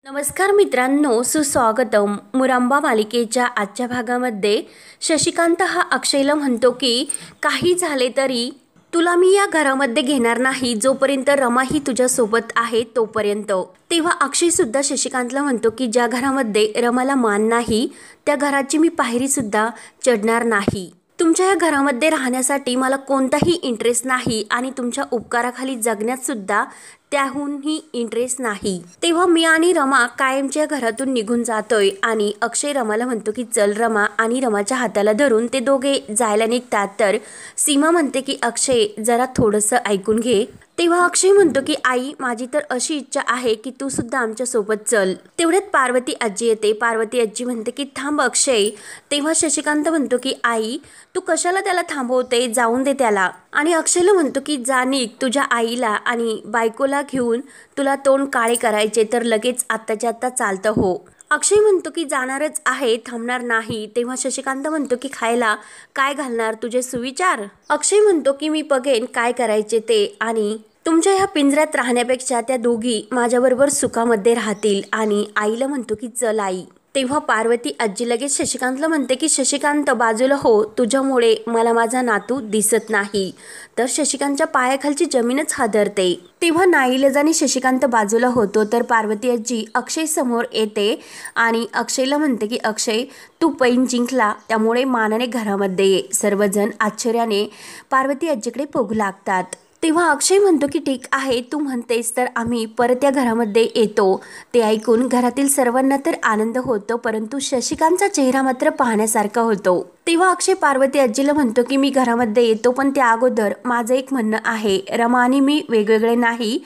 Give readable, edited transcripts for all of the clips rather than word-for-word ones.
नमस्कार मित्रांनो, सुस्वागतम. मुरांबा मालिकेच्या आजच्या भागामध्ये शशिकांत हा अक्षयला म्हणतो की काही झाले तरी तुला मी या घरामध्ये घेणार नाही जोपर्यंत रमा ही तुझ्यासोबत आहे तोपर्यंत. तेव्हा अक्षय सुद्धा शशिकांतला म्हणतो की ज्या घरामध्ये रमाला मान नाही त्या घराची मी पायरी सुद्धा चढणार नाही. तुमच्या या घरामध्ये राहण्यासाठी मला कोणताही इंटरेस्ट नाही आणि तुमच्या उपकाराखाली जगण्यात सुद्धा त्याहूनही इंटरेस्ट नाही. तेव्हा मी आणि रमा कायमच्या घरातून निघून जातोय आणि अक्षय रमाला म्हणतो की चल रमा, आणि रमाच्या हाताला धरून ते दोघे जायला निघतात. तर सीमा म्हणते की अक्षय जरा थोडंसं ऐकून घे. तेव्हा अक्षय म्हणतो की आई, माझी तर अशी इच्छा आहे की तू सुद्धा आमच्या सोबत चल. तेवढ्यात पार्वती आजी येते. पार्वती आजी म्हणते की थांब अक्षय. तेव्हा शशिकांत म्हणतो की आई, तू कशाला त्याला थांबवते, जाऊन दे त्याला. आणि अक्षयला म्हणतो की जा निघ, तुझ्या आईला आणि बायकोला घेऊन तुला तोंड काळे करायचे तर लगेच आत्ताच्या आत्ता चालतं हो. अक्षय म्हणतो की जाणारच आहे, थांबणार नाही. तेव्हा शशिकांत म्हणतो की खायला काय घालणार, तुझे सुविचार. अक्षय म्हणतो की मी बघेन काय करायचे ते, आणि तुमच्या ह्या पिंजऱ्यात राहण्यापेक्षा त्या दोघी माझ्याबरोबर सुखामध्ये राहतील. आणि आईला म्हणतो की चल आई. तेव्हा पार्वती आजी लगेच शशिकांतला म्हणते की शशिकांत बाजूला हो, तुझ्यामुळे मला माझा नातू दिसत नाही. तर शशिकांतच्या पायाखालची जमीनच हादरते. तेव्हा नाईलाजाने शशिकांत बाजूला होतो. तर पार्वती आजी अक्षय समोर येते आणि अक्षयला म्हणते की अक्षय, तू पैन जिंकला त्यामुळे मानाने घरामध्ये ये. सर्वजण आश्चर्याने पार्वती आजीकडे बघू लागतात. तेव्हा अक्षय म्हणतो की ठीक आहे, तू म्हणतेस तर आम्ही परत या घरामध्ये येतो. ते ऐकून घरातील सर्वांना तर आनंद होतो, परंतु शशिकांतचा चेहरा मात्र पाहण्यासारखा होतो. तेव्हा अक्षय पार्वती आजीला म्हणतो की मी घरामध्ये येतो, पण त्या अगोदर माझं एक म्हणणं आहे. रमा आणि मी वेगवेगळे नाही.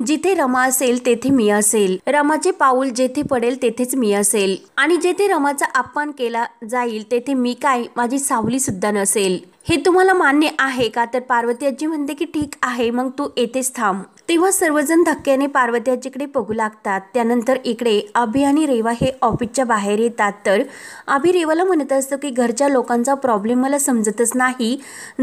जिथे रमा असेल तेथे मी असेल. रमाचे पाऊल जेथे पडेल तेथेच मी असेल. आणि जेथे रमाचा अपमान केला जाईल तेथे मी काय, माझी सावली सुद्धा नसेल. हे तुम्हाला मान्य आहे का? तर पार्वती आजी म्हणते की ठीक आहे, मग तू येथेच थांब. तेव्हा सर्वजण धक्क्याने पार्वती आजीकडे बघू लागतात. त्यानंतर इकडे अभि आणि रेवा हे ऑफिसच्या बाहेर येतात. तर अभि रेवाला म्हणत असतो की घरच्या लोकांचा प्रॉब्लेम मला समजतच नाही.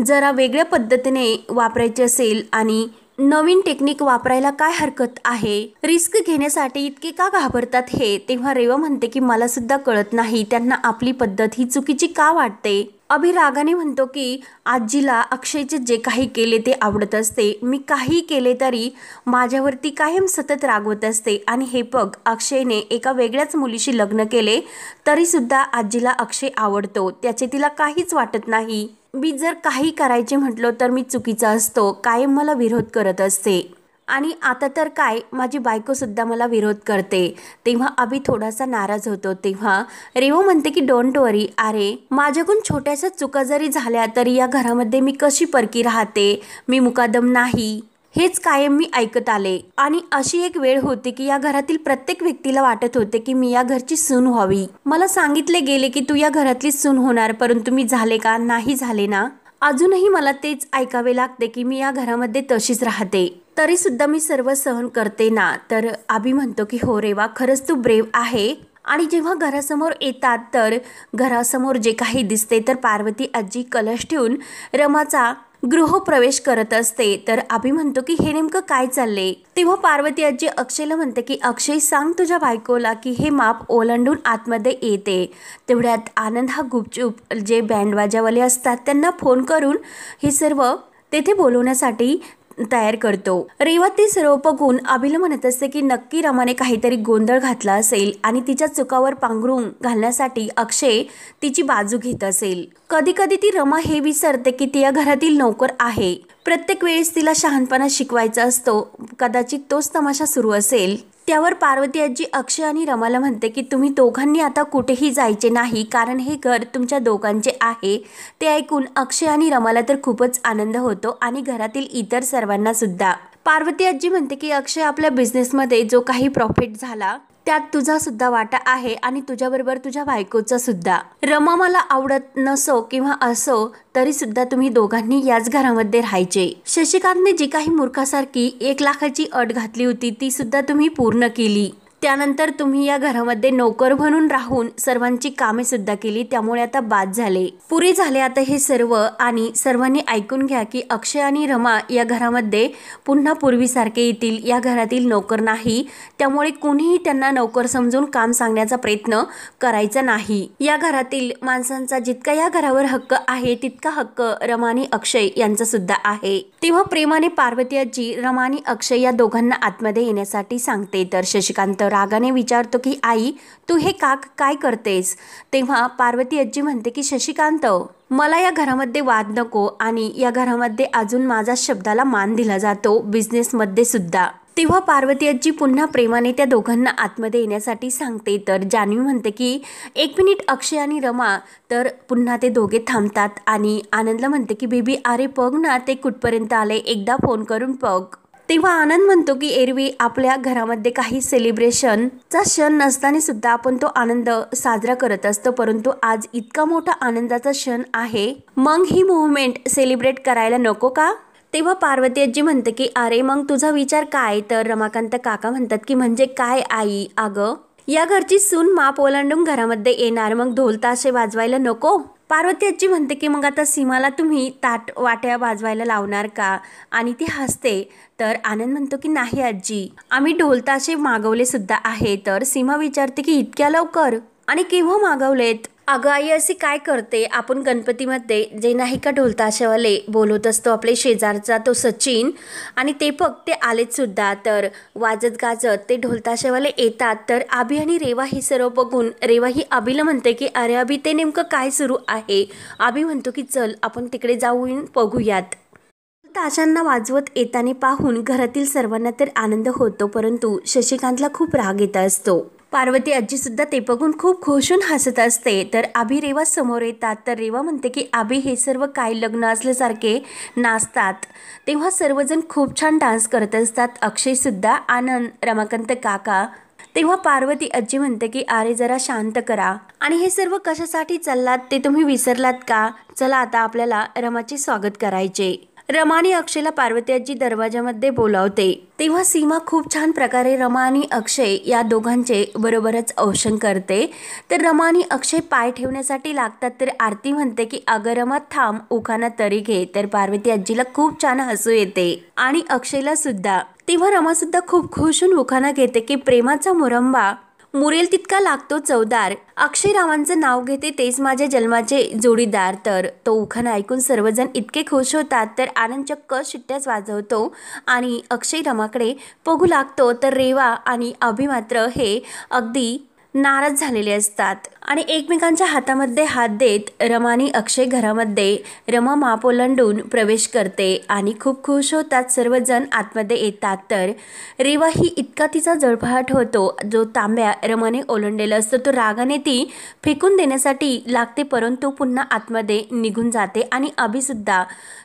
जरा वेगळ्या पद्धतीने वापरायचे असेल आणि नवीन टेक्निक वापरायला काय हरकत आहे. रिस्क घेण्यासाठी इतके का घाबरतात हे. तेव्हा रेवा म्हणते की मला सुद्धा कळत नाही त्यांना आपली पद्धत ही चुकीची का वाटते. अभि रागाने म्हणतो की आजीला अक्षयचे जे काही केले ते आवडत असते. मी काही केले तरी माझ्यावरती कायम सतत रागवत असते. आणि हे बघ, अक्षयने एका वेगळ्याच मुलीशी लग्न केले तरी सुद्धा आजीला अक्षय आवडतो. त्याचे तिला काहीच वाटत नाही. मी जर काही करायचे म्हटलो तर मी चुकीचा असतो. कायम मला विरोध करत असते. आणि आता तर काय, माझी बायको सुद्धा मला विरोध करते. तेव्हा अभि थोडासा नाराज होतो. तेव्हा रेवा म्हणते की डोंट वरी. अरे, माझ्याकडून छोट्याशा चुका जरी झाल्या तरी या घरामध्ये मी कशी परकी राहते, मी मुकादम नाही, हेच कायम मी ऐकत आले. आणि अशी एक वेळ होती की या घरातील प्रत्येक व्यक्तीला वाटत होते की मी या घरची सून व्हावी. मला सांगितले गेले की तू या घरातली सून होणार, परंतु मी झाले का? नाही झाले ना. अजूनही मला तेच ऐकावे लागते की मी या घरामध्ये तशीच राहते, तरी सुद्धा मी सर्व सहन करते ना. तर अभि म्हणतो की हो रेवा, खरंच तू ब्रेव आहे. आणि जेव्हा घरासमोर येतात तर घरासमोर जे काही दिसते तर पार्वती आजी कलश ठेवून रमाचा गृहप्रवेश करत असते. तर अभि म्हणतो की हे नेमकं काय चालले. तेव्हा पार्वती आजी अक्षयला म्हणते की अक्षय, सांग तुझ्या बायकोला की हे माप ओलांडून आतमध्ये येते. तेवढ्यात आनंद हा गुपचूप जे बँडवाजावाले असतात त्यांना फोन करून हे सर्व तेथे बोलवण्यासाठी तयार करतो. रेवा ते सर्व बघून अभिला म्हणत असते की नक्की रमाने काहीतरी गोंधळ घातला असेल आणि तिच्या चुकावर पांघरून घालण्यासाठी अक्षय तिची बाजू घेत असेल. कधी कधी ती रमा हे विसरते की ती या घरातील नोकर आहे. प्रत्येक वेळेस तिला शहाणपणा शिकवायचा असतो. कदाचित तोच तमाशा सुरू असेल. त्यावर पार्वती आजी अक्षय आणि रमाला म्हणते की तुम्ही दोघांनी आता कुठेही जायचे नाही, कारण हे घर तुमच्या दोघांचे आहे. ते ऐकून अक्षय आणि रमाला तर खूपच आनंद होतो आणि घरातील इतर सर्वांना सुद्धा. पार्वती आजी म्हणते की अक्षय, आपल्या बिझनेसमध्ये जो काही प्रॉफिट झाला त्यात तुझा सुद्धा वाटा आहे आणि तुझ्याबरोबर तुझ्या बायकोचा सुद्धा. रमा मला आवडत नसो किंवा असो तरी सुद्धा तुम्ही दोघांनी याच घरामध्ये राहायचे. शशिकांतने जी काही मूर्खासारखी 1 लाखाची अट घातली होती ती सुद्धा तुम्ही पूर्ण केली. त्यानंतर तुम्ही या घरामध्ये नोकर म्हणून राहून सर्वांची कामे सुद्धा केली, त्यामुळे आता बाद झाले, पुरे झाले आता हे सर्व. आणि सर्वांनी ऐकून घ्या की अक्षय आणि रमा या घरामध्ये पुन्हा पूर्वीसारखे येतील. या घरातील नोकर नाही, त्यामुळे कोणीही त्यांना नोकर समजून काम सांगण्याचा प्रयत्न करायचा नाही. या घरातील माणसांचा जितका या घरावर हक्क आहे तितका हक्क रमा आणि अक्षय यांचा सुद्धा आहे. तेव्हा प्रेमाने पार्वती आजी रमा आणि अक्षय या दोघांना आतमध्ये येण्यासाठी सांगते. तर शशिकांत रागाने विचारतो की आई, तू हे काय करतेस? तेव्हा पार्वती आजी म्हणते की शशिकांत, मला या घरामध्ये वाद नको आणि या घरामध्ये अजून माझ्या शब्दाला मान दिला जातो, बिझनेसमध्ये सुद्धा. तेव्हा पार्वती आजी पुन्हा प्रेमाने त्या दोघांना आतमध्ये येण्यासाठी सांगते. तर जान्हवी म्हणते की 1 मिनिट अक्षय आणि रमा. तर पुन्हा ते दोघे थांबतात आणि आनंदला म्हणते की बेबी, अरे बघ ना ते कुठपर्यंत आले, एकदा फोन करून बघ. तेव्हा आनंद म्हणतो की एरवी आपल्या घरामध्ये काही सेलिब्रेशनचा क्षण नसताना सुद्धा आपण तो आनंद साजरा करत असतो, परंतु आज इतका मोठा आनंदाचा क्षण आहे, मग ही मुवमेंट सेलिब्रेट करायला नको का? तेव्हा पार्वती आजी म्हणते की अरे मग तुझा विचार काय? तर रमाकांत काका म्हणतात की म्हणजे काय आई? अगं, या घरची सून माप ओलांडून घरामध्ये येणार, मग ढोल ताशे वाजवायला नको? पार्वती आजी म्हणते की मग आता सीमाला तुम्ही ताट वाट्या वाजवायला लावणार का? आणि ती हसते. तर आनंद म्हणतो की नाही आजी, आम्ही ढोल ताशे मागवले सुद्धा आहे. तर सीमा विचारते की इतक्या लवकर आणि केव्हा मागवलेत? अगं आई, असे काय करते, आपण गणपतीमध्ये जे नाही का ढोल ताशावाले बोलवत असतो, आपले शेजारचा तो सचिन, आणि ते ते आलेत सुद्धा. तर वाजत गाजत ते ढोल ताशावाले येतात. तर अभि आणि रेवा हे सर्व बघून रेवा ही अभिला म्हणते की अरे अभि, ते नेमकं काय सुरू आहे? अभि म्हणतो की चल आपण तिकडे जाऊन बघूयात. ताशांना वाजवत येताना पाहून घरातील सर्वांना तर आनंद होतो, परंतु शशिकांतला खूप राग येत असतो. पार्वती आजी सुद्धा ते बघून खूप खुश होऊन हसत असते. तर अभि रेवा समोर येतात. तर रेवा म्हणते की अभि, हे सर्व काय लग्न असल्यासारखे नाचतात? तेव्हा सर्वजण खूप छान डान्स करत असतात, अक्षय सुद्धा, आनंद, रमाकांत काका. तेव्हा पार्वती आजी म्हणते की अरे जरा शांत करा, आणि हे सर्व कशासाठी चाललात ते तुम्ही विसरलात का? चला आता आपल्याला रमाचे स्वागत करायचे. रमा आणि अक्षयला पार्वती आजी दरवाजामध्ये बोलावते. तेव्हा सीमा खूप छान प्रकारे रमा आणि अक्षय या दोघांचे बरोबरच औषण करते. तर रमा आणि अक्षय पाय ठेवण्यासाठी लागतात. तर आरती म्हणते की अगं रमा थांब, उखाणा तरी घे. तर पार्वती आजीला खूप छान हसू येते आणि अक्षयला सुद्धा. तेव्हा रमा सुद्धा खूप खुश होऊन उखाणा घेते की प्रेमाचा मुरंबा मुरेल तितका लागतो चवदार, अक्षय रावांचं नाव घेते तेच माझ्या जन्माचे जोडीदार. तर तो उखाणा ऐकून सर्वजण इतके खुश होतात. तर आनंद चक्क शिट्ट्याच वाजवतो आणि अक्षय रमाकडे बघू लागतो. तर रेवा आणि अभि मात्र हे अगदी नाराज झालेले असतात आणि एकमेकांच्या हातामध्ये हात देत रमा आणि अक्षय घरामध्ये रमा माप ओलांडून प्रवेश करते आणि खूप खुश होतात. सर्वजण आतमध्ये येतात. तर रेवा ही इतका तिचा जळफळाट होतो, जो तांब्या रमाने ओलांडलेला असतो तो रागाने ती फेकून देण्यासाठी लागते, परंतु पुन्हा आतमध्ये निघून जाते. आणि अभि सुद्धा.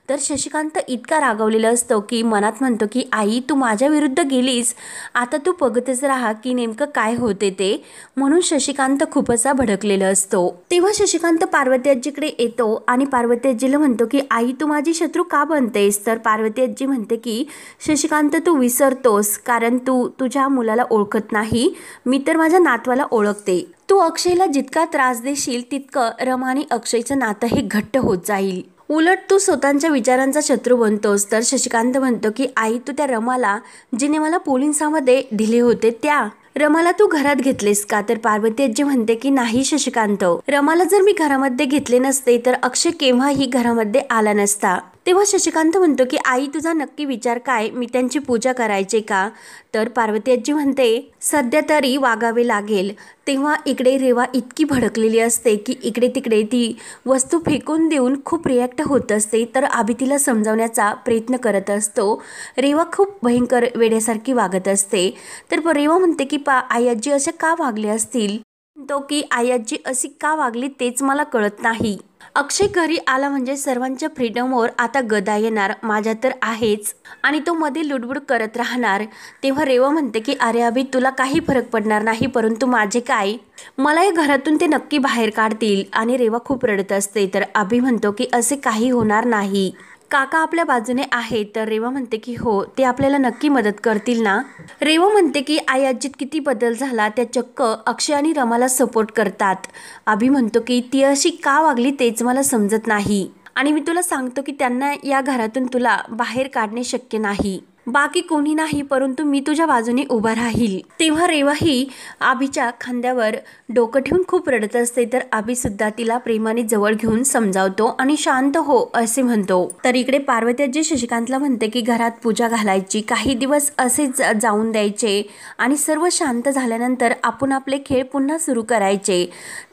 तर शशिकांत इतका रागवलेला असतो की मनात म्हणतो की आई, तू माझ्या विरुद्ध गेलीस, आता तू बघतच राहा की नेमकं काय होते ते. म्हणून शशिकांत खूप असा भडकलेला असतो. तेव्हा शशिकांत पार्वती आजीकडे येतो आणि पार्वती आजीला म्हणतो की आई, तू माझी शत्रू का बनतेस? तर पार्वती आजी म्हणते की शशिकांत, तू विसरतोस, कारण तू तुझ्या मुलाला ओळखत नाही, मी तर माझ्या नातवाला ओळखते. तू अक्षयला जितका त्रास देशील तितकं रमा आणि अक्षयचं नातं हे घट्ट होत जाईल, उलट तू स्वतःच्या विचारांचा शत्रू बनतोस. तर शशिकांत म्हणतो की आई, तू त्या रमाला, जिने मला पोलिसांमध्ये दिले होते, त्या रमाला तू घरात घेतलेस का? तर पार्वती आजी म्हणते की नाही शशिकांत, रमाला जर मी घरामध्ये घेतले नसते तर अक्षय केव्हाही घरामध्ये आला नसता. तेव्हा शशिकांत म्हणतो की आई, तुझा नक्की विचार काय, मी त्यांची पूजा करायचे का? तर पार्वती आजी म्हणते सध्या तरी वागावे लागेल. तेव्हा इकडे रेवा इतकी भडकलेली असते की इकडे तिकडे ती वस्तू फेकून देऊन खूप रिॲक्ट होत असते. तर अभि तिला समजावण्याचा प्रयत्न करत असतो. रेवा खूप भयंकर वेड्यासारखी वागत असते. तर रेवा म्हणते की आई आजी असे का वागले असतील? तो की आई आजी अशी का वागली तेच मला कळत नाही. अक्षय घरी आला म्हणजे सर्वांच्या फ्रीडमवर आता गदा येणार, माझ्या तर आहेच, आणि तो मध्ये लुडबुड करत राहणार. तेव्हा रेवा म्हणते की अरे अभि, तुला काही फरक पडणार नाही, परंतु माझे काय, मला या घरातून ते नक्की बाहेर काढतील. आणि रेवा खूप रडत असते. तर अभि म्हणतो की असे काही होणार नाही, काका आपल्या बाजूने आहे. तर रेवा म्हणते की हो, ते आपल्याला नक्की मदत करतील ना. रेवा म्हणते की आई आजीत किती बदल झाला, त्या चक्क अक्षय आणि रमाला सपोर्ट करतात. अभि म्हणतो की ती अशी का वागली तेच मला समजत नाही आणि मी तुला सांगतो की त्यांना या घरातून तुला बाहेर काढणे शक्य नाही. बाकी कोणी नाही, परंतु मी तुझ्या बाजूने उभा राहील. तेव्हा रेवा ही अभिच्या खांद्यावर डोकं ठेवून खूप रडत असते. तर अभि सुद्धा तिला प्रेमाने जवळ घेऊन समजावतो आणि शांत हो असे म्हणतो. तर इकडे पार्वती आजी शशिकांतला म्हणते की घरात पूजा घालायची, काही दिवस असेच जाऊन द्यायचे आणि सर्व शांत झाल्यानंतर आपण आपले खेळ पुन्हा सुरू करायचे.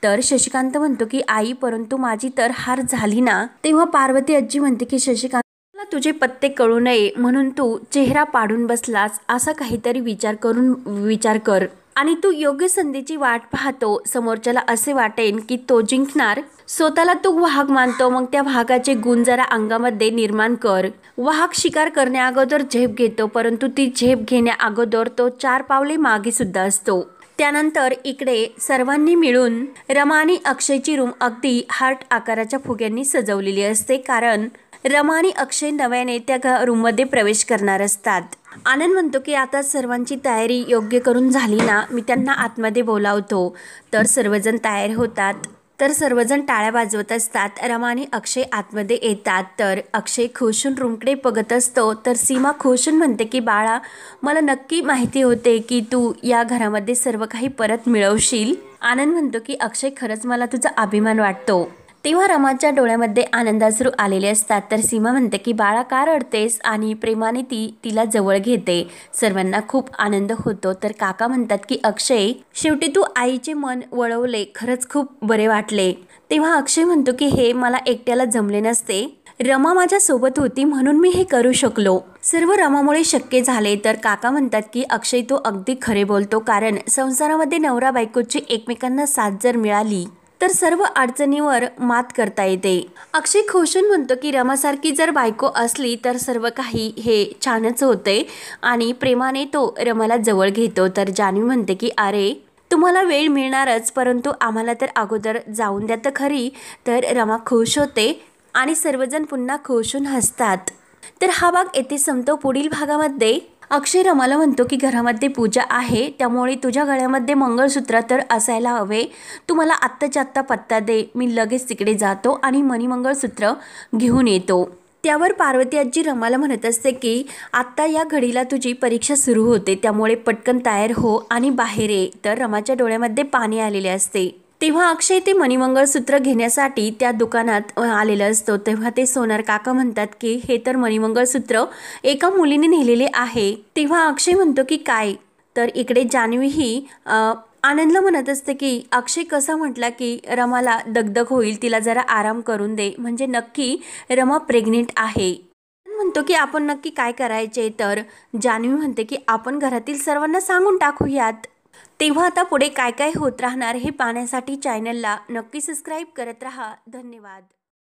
तर शशिकांत म्हणतो की आई, परंतु माझी तर हार झाली ना. तेव्हा पार्वती आजी म्हणते की शशिकांत, तुझे पत्ते कळू नये म्हणून तू चेहरा पाडून बसलास, असा काहीतरी विचार कर आणि तू योग्य संधीची वाट पाहतो. समोरच्याला असे वाटेल की तो जिंकणार, स्वतःला तू वाहक मानतो, मग त्या वाहकाचे गुण जरा अंगामध्ये निर्माण कर. वाहक शिकार करण्या अगोदर झेप घेतो, परंतु ती झेप घेण्या अगोदर तो 4 पावले मागे सुद्धा असतो. त्यानंतर इकडे सर्वांनी मिळून रमा आणि अक्षयची रूम अगदी हार्ट आकाराच्या फुग्यांनी सजवलेली असते, कारण रमा आणि अक्षय नव्याने त्या रूममध्ये प्रवेश करणार असतात. आनंद म्हणतो की आता सर्वांची तयारी योग्य करून झाली ना, मी त्यांना आतमध्ये बोलावतो. तर सर्वजण तयार होतात. तर सर्वजण टाळ्या वाजवत असतात. रमा आणि अक्षय आतमध्ये येतात. तर अक्षय खुशून रूमकडे बघत असतो. तर सीमा खुशून म्हणते की बाळा, मला नक्की माहिती होते की तू या घरामध्ये सर्व काही परत मिळवशील. आनंद म्हणतो की अक्षय, खरंच मला तुझा अभिमान वाटतो. तेव्हा रमाच्या डोळ्यामध्ये आनंदाश्रू आलेले असतात. तर सीमा म्हणते की बाळा, का रडतेस, आणि प्रेमाने तिला जवळ घेते. सर्वांना खूप आनंद होतो. तर काका म्हणतात की अक्षय, शेवटी तू आईचे मन वळवले, खरंच खूप बरे वाटले. तेव्हा अक्षय म्हणतो की हे मला एकट्याला जमले नसते, रमा माझ्या सोबत होती म्हणून मी हे करू शकलो. सर्व रमामुळे शक्य झाले. तर काका म्हणतात की अक्षय, तो अगदी खरे बोलतो, कारण संसारामध्ये नवरा बायकोची एकमेकांना साथ जर मिळाली तर सर्व अडचणीवर मात करता येते. अक्षय खुशून म्हणतो की रमासारखी जर बायको असली तर सर्व काही हे छानच होते आणि प्रेमाने तो रमाला जवळ घेतो. तर जान्हवी म्हणते की अरे, तुम्हाला वेळ मिळणारच, परंतु आम्हाला तर अगोदर जाऊन द्या तर खरी. तर रमा खुश होते आणि सर्वजण पुन्हा खुशून हसतात. तर हा भाग येथे संपतो. पुढील भागामध्ये अक्षय रमाला म्हणतो की घरामध्ये पूजा आहे, त्यामुळे तुझ्या गळ्यामध्ये मंगळसूत्र तर असायला हवे. तू मला आत्ताच्या आत्ता पत्ता दे, मी लगेच तिकडे जातो आणि मणिमंगळसूत्र घेऊन येतो. त्यावर पार्वती आजी रमाला म्हणत असते की आत्ता या घडीला तुझी परीक्षा सुरू होते, त्यामुळे पटकन तयार हो आणि बाहेर ये. तर रमाच्या डोळ्यामध्ये पाणी आलेले असते. तेव्हा अक्षय ते मणिमंगळसूत्र घेण्यासाठी त्या दुकानात आलेलं असतो. तेव्हा ते सोनार काका म्हणतात की हे तर मणिमंगळसूत्र एका मुलीने नेलेले आहे. तेव्हा अक्षय म्हणतो की काय. तर इकडे जान्हवी ही आनंदला म्हणत असते की अक्षय कसा म्हटला की रमाला दगदग होईल, तिला जरा आराम करून दे, म्हणजे नक्की रमा प्रेग्नेंट आहे. म्हणतो की आपण नक्की काय करायचे. तर जान्हवी म्हणते की आपण घरातील सर्वांना सांगून टाकूयात. तेव्हा आता पुढे काय काय होत राहणार हे पाहण्यासाठी चॅनलला नक्की सबस्क्राईब करत राहा. धन्यवाद.